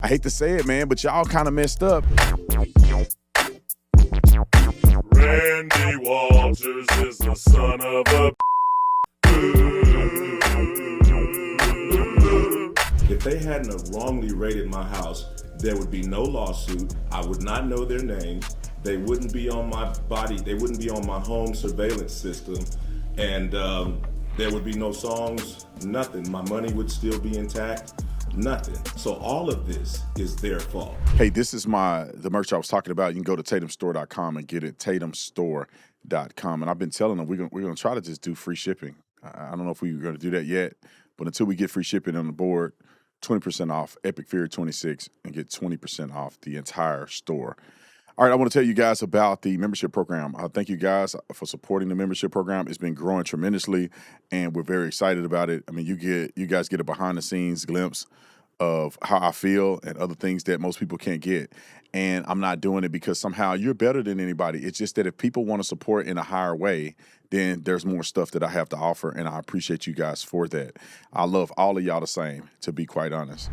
hate to say it, man, but y'all kind of messed up. Randy Walters is the son of a. If they hadn't have wrongly raided my house, there would be no lawsuit. I would not know their name. They wouldn't be on my body. They wouldn't be on my home surveillance system. And there would be no songs, nothing. My money would still be intact, nothing. So all of this is their fault. Hey, this is the merch I was talking about. You can go to tatumstore.com and get it, tatumstore.com. And I've been telling them we're gonna try to just do free shipping. I don't know if we're going to do that yet, but until we get free shipping on the board, 20% off Epic Fury 26 and get 20% off the entire store. All right, I want to tell you guys about the membership program. Thank you guys for supporting the membership program. It's been growing tremendously, and we're very excited about it. I mean, you guys get a behind-the-scenes glimpse of how I feel and other things that most people can't get. And I'm not doing it because somehow you're better than anybody. It's just that if people want to support in a higher way, then there's more stuff that I have to offer, and I appreciate you guys for that. I love all of y'all the same, to be quite honest.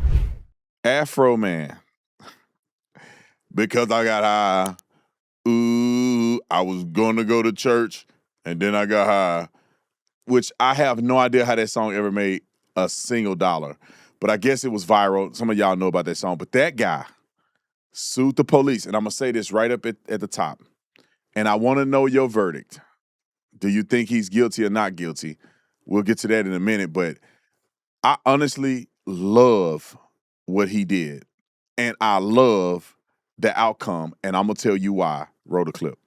Afroman. Because I got high. Ooh, I was going to go to church, and then I got high, which I have no idea how that song ever made a single dollar. But I guess it was viral. Some of y'all know about that song. But that guy sued the police. And I'm going to say this right up at the top. And I want to know your verdict. Do you think he's guilty or not guilty? We'll get to that in a minute. But I honestly love what he did. And I love the outcome. And I'm going to tell you why. Roll the clip.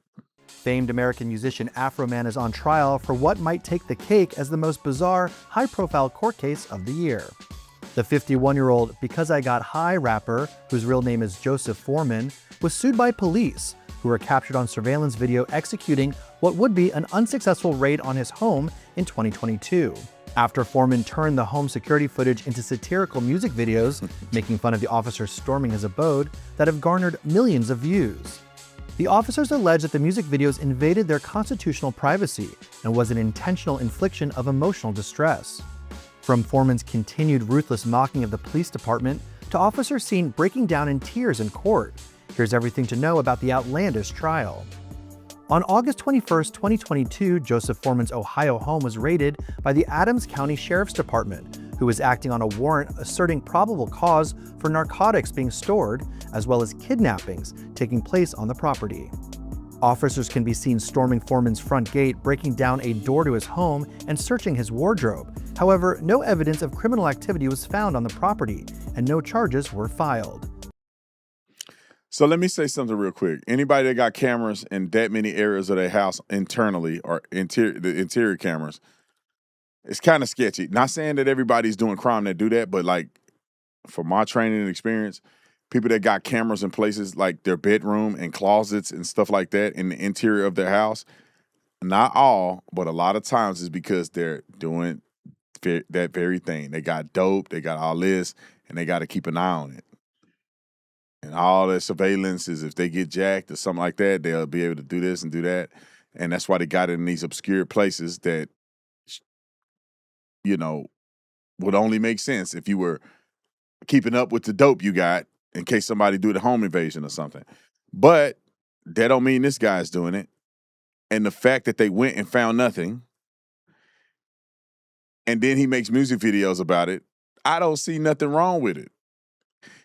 Famed American musician Afroman is on trial for what might take the cake as the most bizarre, high-profile court case of the year. The 51-year-old Because I Got High rapper, whose real name is Joseph Foreman, was sued by police, who were captured on surveillance video executing what would be an unsuccessful raid on his home in 2022. After Foreman turned the home security footage into satirical music videos, making fun of the officers storming his abode, that have garnered millions of views. The officers allege that the music videos invaded their constitutional privacy and was an intentional infliction of emotional distress. From Foreman's continued ruthless mocking of the police department to officers seen breaking down in tears in court, here's everything to know about the outlandish trial. On August 21, 2022, Joseph Foreman's Ohio home was raided by the Adams County Sheriff's Department, who was acting on a warrant asserting probable cause for narcotics being stored, as well as kidnappings taking place on the property. Officers can be seen storming Foreman's front gate, breaking down a door to his home, and searching his wardrobe. However, no evidence of criminal activity was found on the property, and no charges were filed. So let me say something real quick. Anybody that got cameras in that many areas of their house internally or the interior cameras, it's kind of sketchy. Not saying that everybody's doing crime that do that, but like from my training and experience, people that got cameras in places like their bedroom and closets and stuff like that in the interior of their house, not all, but a lot of times is because they're doing that very thing. They got dope, they got all this, and they got to keep an eye on it. And all that surveillance is if they get jacked or something like that, they'll be able to do this and do that. And that's why they got it in these obscure places that, you know, would only make sense if you were keeping up with the dope you got in case somebody do the home invasion or something. But that don't mean this guy's doing it. And the fact that they went and found nothing, and then he makes music videos about it, I don't see nothing wrong with it.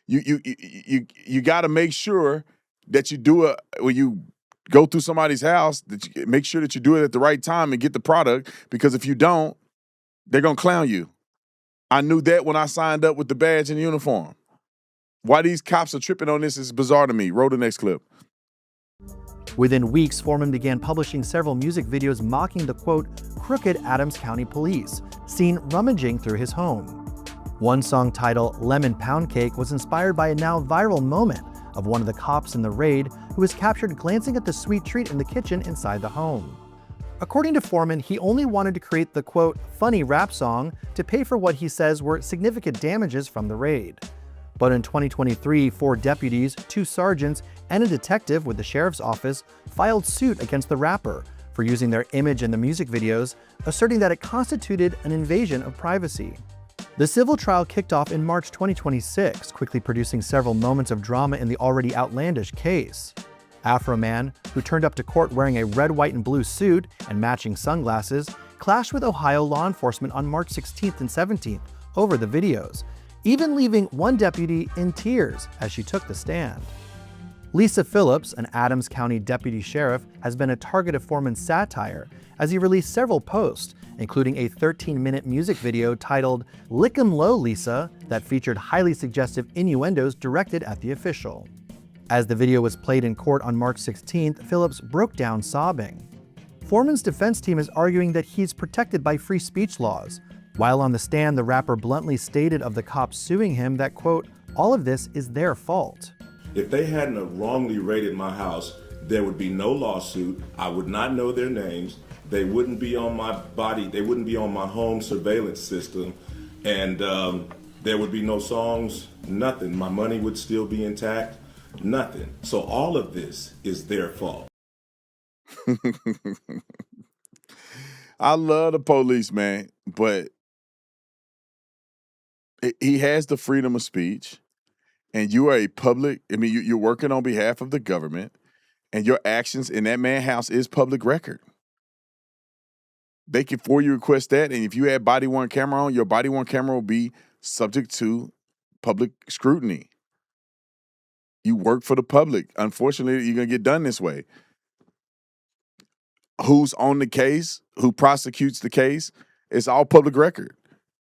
You got to make sure that you do it when you go through somebody's house, that you make sure that you do it at the right time and get the product, because if you don't, they're going to clown you. I knew that when I signed up with the badge and uniform. Why these cops are tripping on this is bizarre to me. Roll the next clip. Within weeks, Foreman began publishing several music videos mocking the, quote, crooked Adams County police, seen rummaging through his home. One song titled Lemon Pound Cake was inspired by a now viral moment of one of the cops in the raid who was captured glancing at the sweet treat in the kitchen inside the home. According to Foreman, he only wanted to create the, quote, funny rap song to pay for what he says were significant damages from the raid. But in 2023, 4 deputies, 2 sergeants, and a detective with the sheriff's office filed suit against the rapper for using their image in the music videos, asserting that it constituted an invasion of privacy. The civil trial kicked off in March 2026, quickly producing several moments of drama in the already outlandish case. Afroman, who turned up to court wearing a red, white, and blue suit and matching sunglasses, clashed with Ohio law enforcement on March 16th and 17th over the videos, even leaving one deputy in tears as she took the stand. Lisa Phillips, an Adams County deputy sheriff, has been a target of Foreman's satire as he released several posts, including a 13-minute music video titled "Lick 'em Low, Lisa," that featured highly suggestive innuendos directed at the official. As the video was played in court on March 16th, Phillips broke down sobbing. Foreman's defense team is arguing that he's protected by free speech laws. While on the stand, the rapper bluntly stated of the cops suing him that, quote, "all of this is their fault." If they hadn't wrongly raided my house, there would be no lawsuit. I would not know their names. They wouldn't be on my body. They wouldn't be on my home surveillance system. And there would be no songs, nothing. My money would still be intact, nothing. So all of this is their fault. I love the police, man, but he has the freedom of speech, and you are a public, you're working on behalf of the government, and your actions in that man's house is public record. They can for you request that, and if you have body-worn camera on, your body-worn camera will be subject to public scrutiny. You work for the public. Unfortunately, you're going to get done this way. Who's on the case, who prosecutes the case, it's all public record.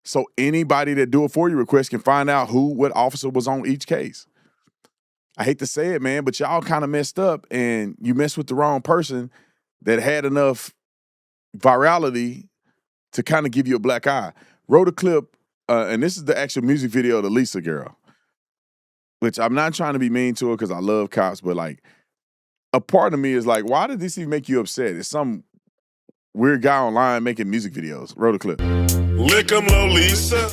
So anybody that do a for you request can find out what officer was on each case. I hate to say it, man, but y'all kind of messed up, and you messed with the wrong person that had enough virality to kind of give you a black eye. Wrote a clip, and this is the actual music video of the Lisa girl, which I'm not trying to be mean to her because I love cops, but like a part of me is like, why did this even make you upset? It's some weird guy online making music videos. Wrote a clip. Lick 'em low, Lisa.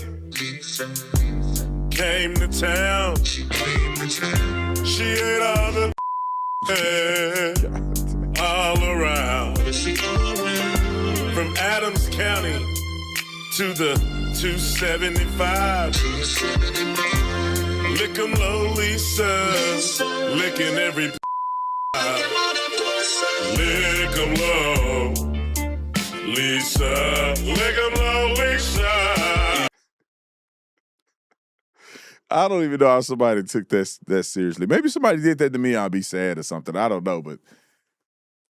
Came to town. She ate all the all around. From Adams County to the 275. Lick 'em low, Lisa. Licking every lick 'em low, Lisa. Lick 'em low, Lisa. I don't even know how somebody took that seriously. Maybe somebody did that to me, I'll be sad or something. I don't know, but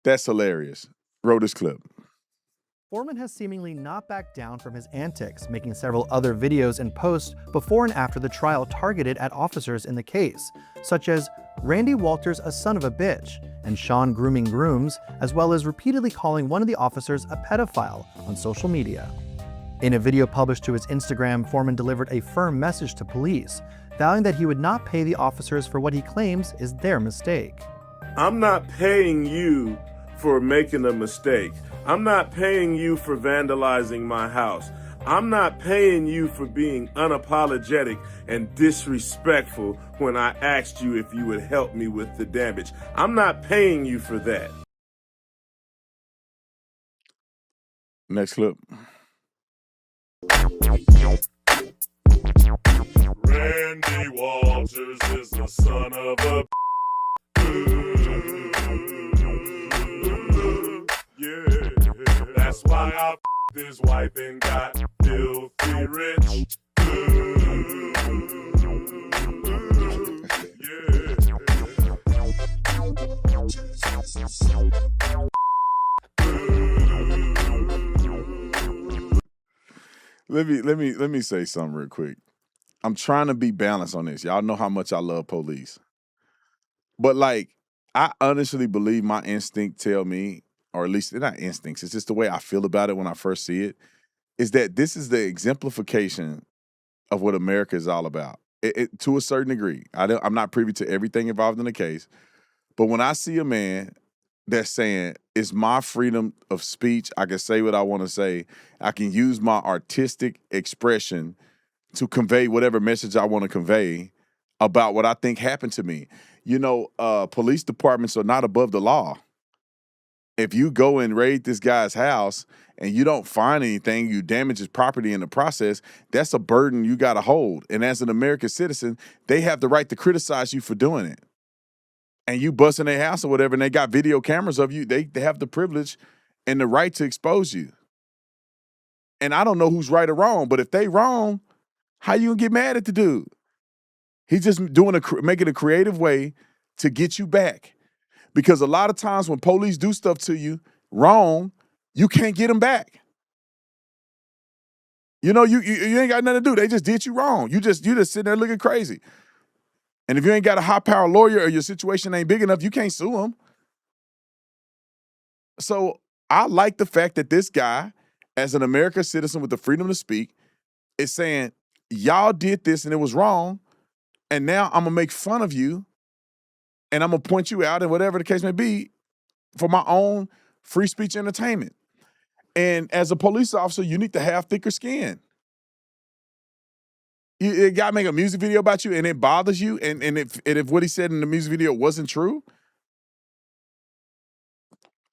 that's hilarious. Wrote this clip. Foreman has seemingly not backed down from his antics, making several other videos and posts before and after the trial targeted at officers in the case, such as Randy Walters a son of a bitch and Sean grooming grooms, as well as repeatedly calling one of the officers a pedophile on social media. In a video published to his Instagram, Foreman delivered a firm message to police, vowing that he would not pay the officers for what he claims is their mistake. I'm not paying you for making a mistake. I'm not paying you for vandalizing my house. I'm not paying you for being unapologetic and disrespectful when I asked you if you would help me with the damage. I'm not paying you for that. Next clip. Randy Walters is the son of a yeah. That's why I f***ed his wife and got filthy rich. Let me say something real quick. I'm trying to be balanced on this. Y'all know how much I love police. But like, I honestly believe my instinct tell me, or at least they're not instincts, it's just the way I feel about it when I first see it, is that this is the exemplification of what America is all about. To a certain degree. I'm not privy to everything involved in the case, but when I see a man that's saying, it's my freedom of speech, I can say what I want to say, I can use my artistic expression to convey whatever message I want to convey about what I think happened to me. You know, police departments are not above the law. If you go and raid this guy's house and you don't find anything, you damage his property in the process, that's a burden you got to hold. And as an American citizen, they have the right to criticize you for doing it. And you bust in their house or whatever, and they got video cameras of you, they have the privilege and the right to expose you. And I don't know who's right or wrong, but if they wrong, how you gonna get mad at the dude? He's just making a creative way to get you back. Because a lot of times when police do stuff to you wrong, you can't get them back. You know, you ain't got nothing to do. They just did you wrong. You just sitting there looking crazy. And if you ain't got a high-power lawyer or your situation ain't big enough, you can't sue them. So I like the fact that this guy, as an American citizen with the freedom to speak, is saying, y'all did this and it was wrong, and now I'm gonna make fun of you, and I'm gonna point you out, and whatever the case may be, for my own free speech entertainment. And as a police officer, you need to have thicker skin. You got to make a music video about you and it bothers you, and if what he said in the music video wasn't true.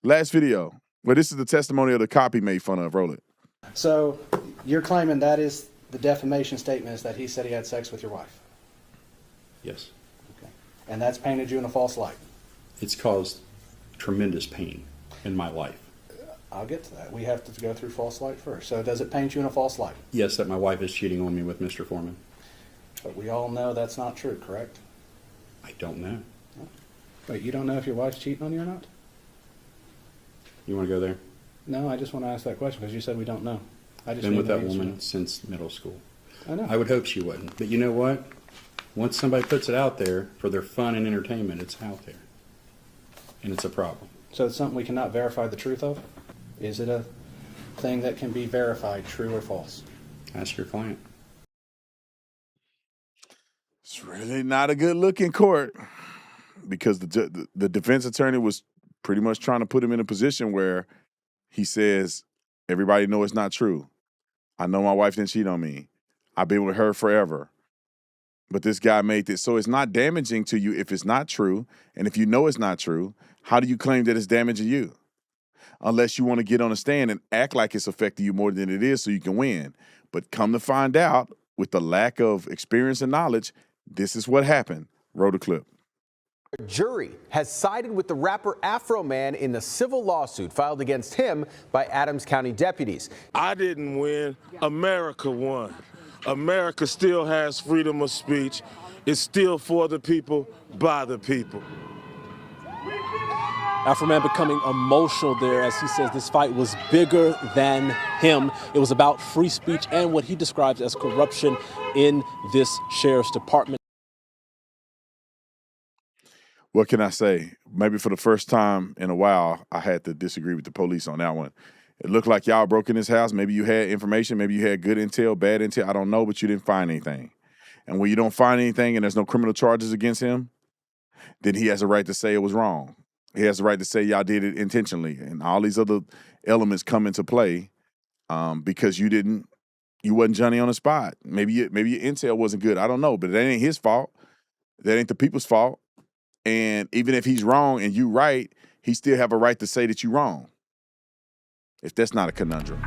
Last video. Well, this is the testimony of the cop he made fun of. Roll it. So you're claiming that is the defamation statement, is that he said he had sex with your wife? Yes. Okay. And that's painted you in a false light? It's caused tremendous pain in my life. I'll get to that. We have to go through false light first. So does it paint you in a false light? Yes, that my wife is cheating on me with Mr. Foreman. But we all know that's not true, correct? I don't know. Wait, you don't know if your wife's cheating on you or not? You want to go there? No, I just want to ask that question because you said we don't know. I just Been with that need to woman know. since middle school. I know. I would hope she wouldn't. But you know what? Once somebody puts it out there for their fun and entertainment, it's out there. And it's a problem. So it's something we cannot verify the truth of? Is it a thing that can be verified, true or false? Ask your client. It's really not a good look in court because the defense attorney was pretty much trying to put him in a position where he says, everybody know it's not true. I know my wife didn't cheat on me. I've been with her forever. But this guy made this. So it's not damaging to you if it's not true. And if you know it's not true, how do you claim that it's damaging you? Unless you want to get on a stand and act like it's affecting you more than it is so you can win. But come to find out, with the lack of experience and knowledge, this is what happened. Roll the clip. A jury has sided with the rapper Afroman in the civil lawsuit filed against him by Adams County deputies. I didn't win. America won. America still has freedom of speech. It's still for the people, by the people. Afroman becoming emotional there as he says this fight was bigger than him. It was about free speech and what he describes as corruption in this sheriff's department. What can I say? Maybe for the first time in a while, I had to disagree with the police on that one. It looked like y'all broke in his house. Maybe you had information. Maybe you had good intel, bad intel. I don't know, but you didn't find anything. And when you don't find anything and there's no criminal charges against him, then he has a right to say it was wrong. He has the right to say y'all did it intentionally. And all these other elements come into play because you wasn't Johnny on the spot. Maybe your intel wasn't good. I don't know, but that ain't his fault. That ain't the people's fault. And even if he's wrong and you right, he still have a right to say that you're wrong. If that's not a conundrum.